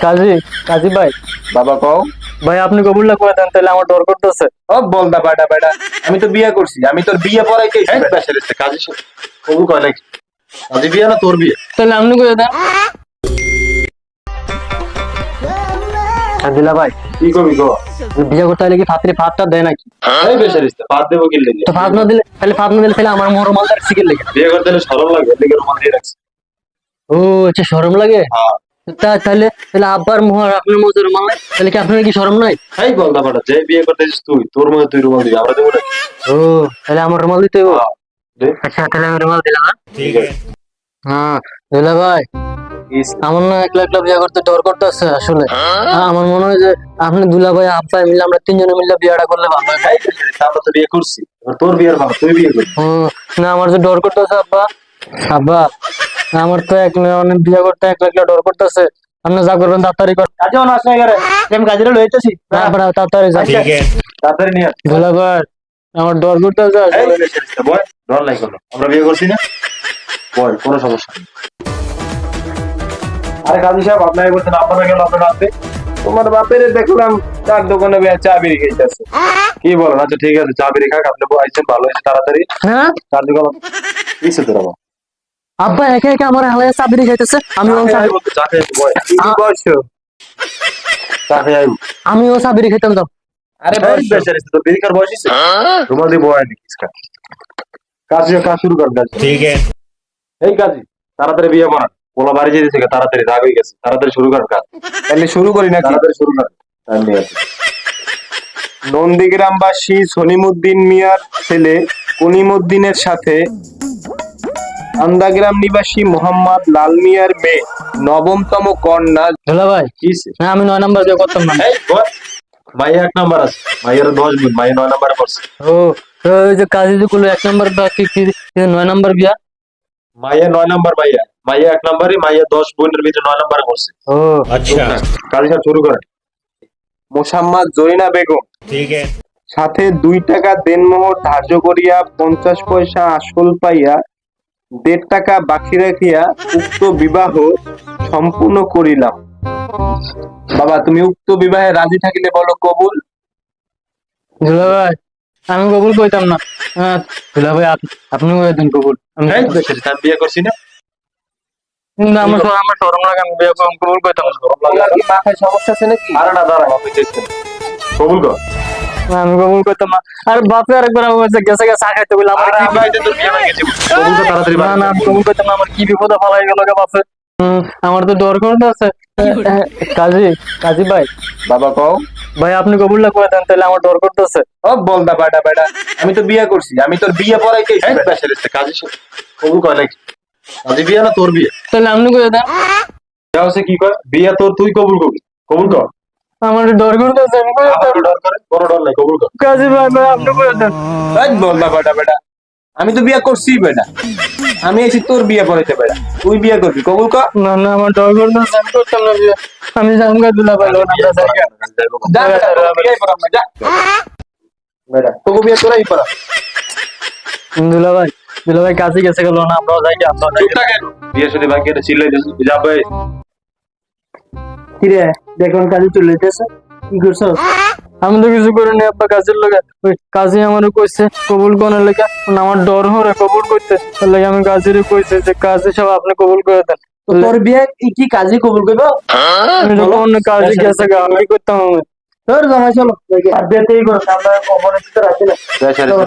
কাজী কাজী ভাই, বাবা কও। ভাই আপনি কবুলটা করে দেন, তাহলে আমার ডর করতেছে। ও বলদা বেটা বেটা, আমি তো বিয়ে করছি, আমি তোর বিয়ে পড়াইতে কাজী কবুল কয় নাকি? কাজী বিয়ে না তোর বিয়ে? তাহলে আপনি করে দেন। কাজিলা ভাই, কি করবি গো? বিয়ে করতে হলে কি ফাতরে ফাতটা দেয় নাকি? এই বেচারিস্তা বাদ দেবো কি লেগে? তো ফাত না দিলে তাহলে আমার মোর মালদার শিখে লেগে। বিয়ে করতে হলে সরল লাগে, লেগে রুমাল দিয়ে রাখছি। ও আচ্ছা, শরম লাগে। হ্যাঁ। তাহলে তাহলে আব্বার মোহর আপনার মতো রুমাল নাই, তাহলে কি আপনার কি শরম নাই? এই বলদা বেটা, যে বিয়ে করতে এসেছিস তুই, তোর মধ্যে তুই রুমাল দিবি, আমরা দেবো না। ও তাহলে আমার রুমাল দিতে হবে। হ্যাঁ, দে। আচ্ছা তাহলে আমি রুমাল দিলাম। ঠিক আছে। হ্যাঁ দুলা ভাই, আমার না একলা একলা বিয়ে করতে ডর করতেছে আসলে। আমার মনে হয় যে আপনি দুলা ভাই আব্বা মিলে আমরা তিনজনে মিলে বিয়েটা করলে ভালো হয়। এই বেচারিস্তা, আমরা তো বিয়ে করছি, এবার তোর বিয়ের ভালো, তুই বিয়ে করবি। না আমার যে ডর করতেছে আব্বা। আব্বা আমার তো অনেক বিয়ে করতে একলা একলা ডর করতেছে। আপনি যা করবেন তাড়াতাড়ি কর। কাজে অন আসলে গেলে আমি কাজে লইতেছি, তাড়াতাড়ি যান। তাড়াতাড়ি নিয়ে আয়। দুলা ভাই আমার ডর করতেছে এই আসলে। বেচারিস্তা, বয়, ডর নাই কোনো, আমরা বিয়ে করছি না, বয়, কোনো সমস্যা নেই। আরে কাজী সাহেব, আপনাকে বলছেন আপনারা গেল আপনার রাতে, তোমার বাপের দেখলাম চার দোকানে চা বিড়ি খাইতেছে। কি বলেন? আচ্ছা ঠিক আছে, চা বিড়ি খাক, আপনি আইছেন ভালো হয়েছে, তাড়াতাড়ি হ্যাঁ চার দোকান কিসে তোর বাবা? আব্বা একা একা আমার হালায় চাবি খাইতেছে। আমি চা খেয়ে বলতে, চা খেয়ে বয়, কি বয়সো? চা খেয়ে আইব। আমিও চাবি খাইতাম তো। আরে বয়স বেচারিস্তা, তো বিড়ি খার বয়স হইছে? রুমাল দিয়ে বয় নাকি ইসকা? কাজ শুরু কর কাজ। ঠিক আছে। এই কাজী, তাড়াতাড়ি বিয়ে বানান, পোলা বাড়ি যেতেছে, তাড়াতাড়ি রাগ হয়ে গেছে, তাড়াতাড়ি শুরু কর কাজ। তাহলে শুরু করি না? তাড়াতাড়ি শুরু কর। নন্দীগ্রামবাসী সলিমুদ্দিন মিয়ার ছেলে কনিমুদ্দিনের সাথে আন্দাগ্রাম নিবাসী মোহাম্মদ লাল মিয়ার মেয়ে নবমতম কন্যা। দুলা ভাই না, আমি 9 নাম্বার বিয়ে করতাম না। মাইয়া 1 নাম্বার আছে, মাইয়ার 10 গুণ, মাইয়া 9 নাম্বারে পড়ছে। ও ওই যে কাজী যে করলো 1 নাম্বার বা কি 9 নাম্বার বিয়া। মাইয়া 9 নাম্বার, মাইয়া 1 নাম্বারে, মাইয়া 10 গুণের ভিতরে 9 নাম্বারে পড়ছে। ও আচ্ছা, কাজী সাহেব শুরু করেন। মোসাম্মদ জরিনা বেগম, ঠিক আছে, সাথে 2 টাকা দেনমোহর ধার্য করিয়া 50 পয়সা আসল পাইয়া 1.5 টাকা বাকি রাখিয়া উক্ত বিবাহ সম্পূর্ণ করিলাম। বাবা, তুমি উক্ত বিবাহে রাজি থাকিলে বলো কবুল। দুলা ভাই আমি কবুল কইতাম না। দুলা ভাই আপনি কই দেন কবুল। আমি বিয়ে করছি না, না, আমার শরম লাগে, আমি বিয়ে কবুল কইতাম না। কি মাথায় সমস্যা আছে নাকি? আরে না, দাঁড়া, বাবা দেখছেন, কবুল কর। না, আমি কবুল কইতাম না। আর বাপে আরেকবার আমার কাছে গেছে চা খাইতে বলে আমার কি ভাই তোর বিয়ে হয়ে গেছে, কবুল কর তাড়াতাড়ি। না না, আমি কবুল কইতাম না, আমার কি বিপদে ফালাই গেল গে বাপে। আমার তো ডর করতেছে। কাজী ভাই। বাবা কও। ভাই আপনি কবুলটা করে দেন, তাহলে আমার ডর করতেছে। ও বলদা বেটা বেটা, আমি তো বিয়ে করছি, আমি তোর বিয়ে পড়াইতে এসেছি। কাজী কবুল কয় নাকি? কাজী বিয়ে না তোর বিয়ে? তাহলে আপনি করে দেন। যা হচ্ছে কি কয়, বিয়ে তোর, তুই কবুল করবি, কবুল কর। আমার ডর করতেছে, আমি করে দেন। ডর করে, কোনো ডর নাই, কবুল কর। কাজী ভাই আপনি করে দেন। বলদা বেটা বেটা, আমি তো বিয়ে করছি বেটা, আমি এসেছি তোর বিয়ে পড়াইতে বেটা, তুই বিয়ে করবি, কবুল কর। না না, আমার ডর করতেছে, আমি করতাম না বিয়ে। আমি জামগা দুলা ভাই লোন আমরা জায়গা। যা বেটা, তোর বিয়ে পড়াম না, যা বেটা, তোকে বিয়ে করাই পড়া। দুলা ভাই কাছে গেছে গেল না, আমরা জায়গা আমরা চুপ থাক কেন? বিয়ে শুনে বাকি এটা চিল্লাই দিছিস, যাবে। কি রে, দেখুন কাজে চলে যেতেছে, কি করছো? আমি তো কিছু করিনি আব্বা, কাজের লোকে ওই কাজে আমার কইছে কবুল করার লেগে, আমার ডর হরে কবুল করতে, তার লাগে আমি কাজের কইছে যে কাজে সব আপনি কবুল করে দেন। তোর বিয়ে কি কাজী কবুল করবো? আমি তো অন্য কাজে গেছে গা, আমি করতাম। আমি তোর জামাই চলো বিয়েতেই করো, আমরা কখনো তো রাখি না।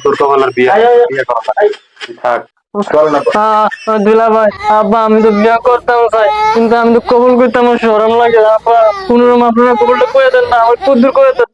তোর কপালের বিয়ে, বিয়ে করা থাক, চল না। দুলা ভাই আব্বা, আমি তো বিয়ে করতাম চাই, কিন্তু আমি তো কবুল করতাম, আমার শরম লাগে আব্বা। কোনোরকম আপনারা কবুলটা করে দেন না, আমার কদ্দুর করে দেন।